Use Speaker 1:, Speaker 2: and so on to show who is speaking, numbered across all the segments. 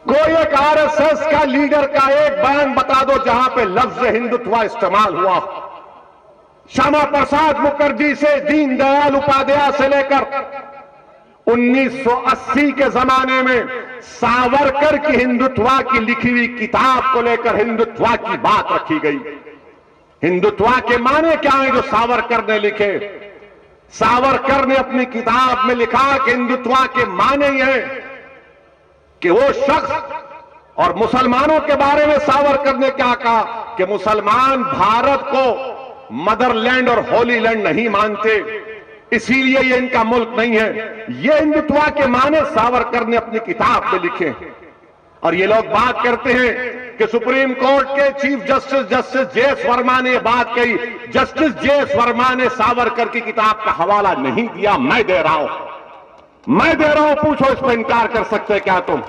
Speaker 1: कोई एक आरएसएस का लीडर का एक बयान बता दो जहां पे लफ्ज हिंदुत्व इस्तेमाल हुआ। श्यामा प्रसाद मुखर्जी से दीनदयाल उपाध्याय से लेकर 1980 के जमाने में सावरकर की हिंदुत्व की लिखी हुई किताब को लेकर हिंदुत्व की बात रखी गई। हिंदुत्व के माने क्या है जो सावरकर ने लिखे? सावरकर ने अपनी किताब में लिखा कि हिंदुत्व के माने ये हैं कि वो शख्स, और मुसलमानों के बारे में सावरकर ने क्या कहा कि मुसलमान भारत को मदरलैंड और होली लैंड नहीं मानते, इसीलिए ये इनका मुल्क नहीं है। ये हिंदुत्व के माने सावरकर ने अपनी किताब में लिखे। और ये लोग बात करते हैं कि सुप्रीम कोर्ट के चीफ जस्टिस जे.एस. वर्मा ने बात कही। Justice JS. वर्मा ने सावरकर की किताब का हवाला नहीं दिया, मैं दे रहा हूं, पूछो इस पर इनकार कर सकते क्या तुम?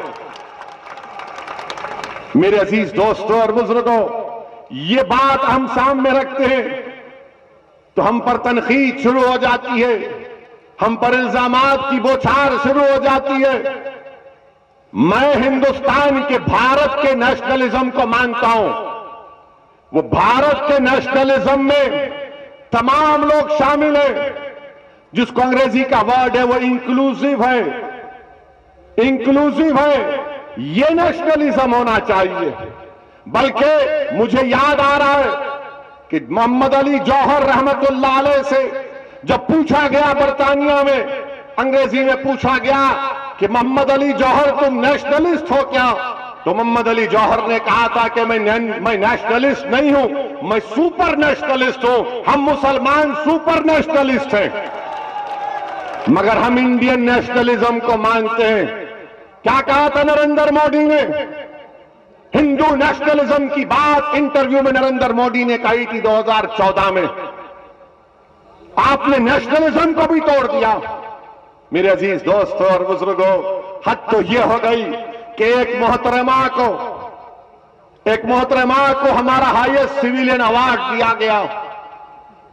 Speaker 1: मेरे अजीज दोस्तों और बुजुर्गों, ये बात हम सामने रखते हैं तो हम पर तनकीद शुरू हो जाती है, हम पर इल्जामात की बौछार शुरू हो जाती है। मैं हिंदुस्तान के, भारत के नेशनलिज्म को मानता हूं। वो भारत के नेशनलिज्म में तमाम लोग शामिल हैं, जिसको अंग्रेजी का वर्ड है वो इंक्लूसिव है। इंक्लूसिव है, ये नेशनलिज्म होना चाहिए। बल्कि मुझे याद आ रहा है कि मोहम्मद अली जौहर रहमतुल्लाह अलैह से जब पूछा गया, बरतानिया में अंग्रेजी में पूछा गया कि मोहम्मद अली जौहर तुम नेशनलिस्ट हो क्या, तो मोहम्मद अली जौहर ने कहा था कि मैं नेशनलिस्ट नहीं हूं, मैं सुपर नेशनलिस्ट हूं। हम मुसलमान सुपर नेशनलिस्ट हैं, मगर हम इंडियन नेशनलिज्म को मानते हैं। क्या कहा था नरेंद्र मोदी ने? हिंदू नेशनलिज्म की बात इंटरव्यू में नरेंद्र मोदी ने कही थी 2014 में। आपने नेशनलिज्म को भी तोड़ दिया। मेरे अजीज दोस्तों और बुजुर्गों, हद तो यह हो गई कि एक मोहतरमा को हमारा हाईएस्ट सिविलियन अवार्ड दिया गया।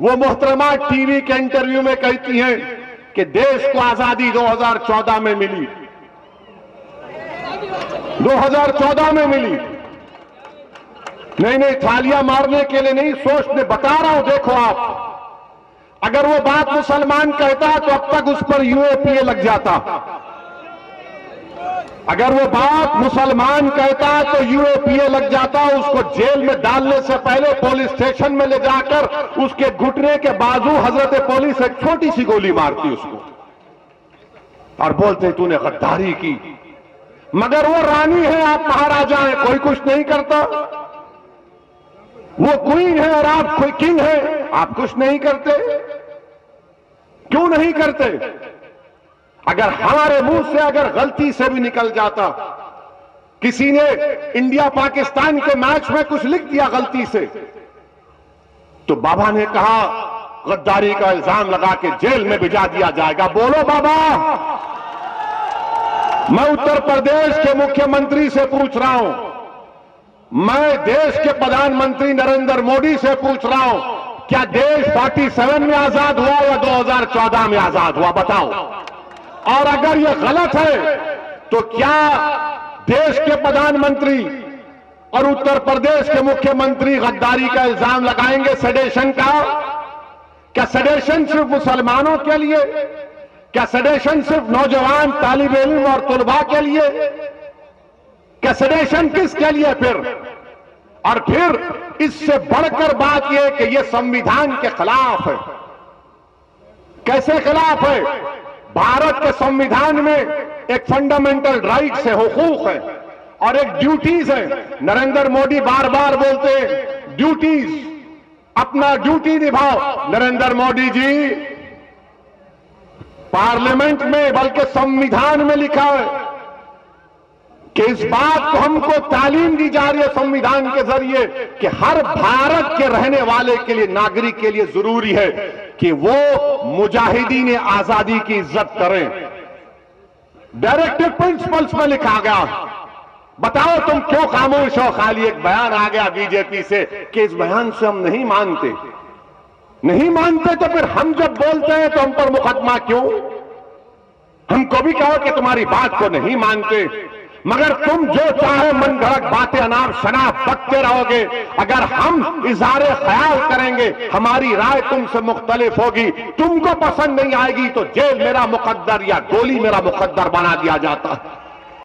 Speaker 1: वो मोहतरमा टीवी के इंटरव्यू में कहती हैं कि देश को आजादी 2014 में मिली, 2014 में मिली। नहीं, थालियां मारने के लिए नहीं, सोचने बता रहा हूं। देखो आप, अगर वो बात मुसलमान कहता तो अब तक उस पर यूएपीए लग जाता। अगर वो बात मुसलमान कहता तो यूएपीए लग जाता, उसको जेल में डालने से पहले पुलिस स्टेशन में ले जाकर उसके घुटने के बाजू हजरत पुलिस एक छोटी सी गोली मारती उसको और बोलते तूने गद्दारी की। मगर वो रानी है, आप महाराजा हैं, कोई कुछ नहीं करता। वो क्वीन है और आप कोई किंग है, आप कुछ नहीं करते। क्यों नहीं करते? अगर हमारे मुंह से अगर गलती से भी निकल जाता, किसी ने इंडिया पाकिस्तान के मैच में कुछ लिख दिया गलती से, तो बाबा ने कहा गद्दारी का इल्जाम लगा के जेल में भिजा दिया जाएगा। बोलो बाबा। मैं उत्तर प्रदेश के मुख्यमंत्री से पूछ रहा हूं, मैं देश के प्रधानमंत्री नरेंद्र मोदी से पूछ रहा हूं, क्या देश 47 में आजाद हुआ या 2014 में आजाद हुआ? बताओ। और अगर यह गलत है तो क्या देश के प्रधानमंत्री और उत्तर प्रदेश के मुख्यमंत्री गद्दारी का इल्जाम लगाएंगे, सेडेशन का? क्या सेडेशन सिर्फ मुसलमानों के लिए? क्या सेडेशन सिर्फ नौजवान तालिब इल्म और तुलबा के लिए? क्या सेडेशन किसके लिए फिर? और फिर इससे बढ़कर बात यह कि यह संविधान के खिलाफ है। कैसे खिलाफ है? भारत के संविधान में एक फंडामेंटल राइट्स है, हुकूक है, और एक ड्यूटीज है। नरेंद्र मोदी बार बार बोलते हैं ड्यूटीज, अपना ड्यूटी निभाओ। नरेंद्र मोदी जी, पार्लियामेंट में बल्कि संविधान में लिखा है कि इस बात को हमको तालीम दी जा रही है संविधान के जरिए कि हर भारत के रहने वाले के लिए, नागरिक के लिए जरूरी है कि वो मुजाहिदीन आजादी की इज्जत करें। डायरेक्टिव प्रिंसिपल्स में लिखा गया। बताओ तुम क्यों खामोश हो? खाली एक बयान आ गया बीजेपी से कि इस बयान से हम नहीं मानते। नहीं मानते तो फिर हम जब बोलते हैं तो हम पर मुकदमा क्यों? हमको भी कहो कि तुम्हारी बात को नहीं मानते। मगर तुम जो चाहे मन घड़क बातें अनाप शनाप बकते रहोगे। अगर हम इजहार ख्याल करेंगे, हमारी राय तुमसे मुख्तलिफ होगी, तुमको पसंद नहीं आएगी तो जेल मेरा मुकद्दर या गोली मेरा मुकद्दर बना दिया जाता है।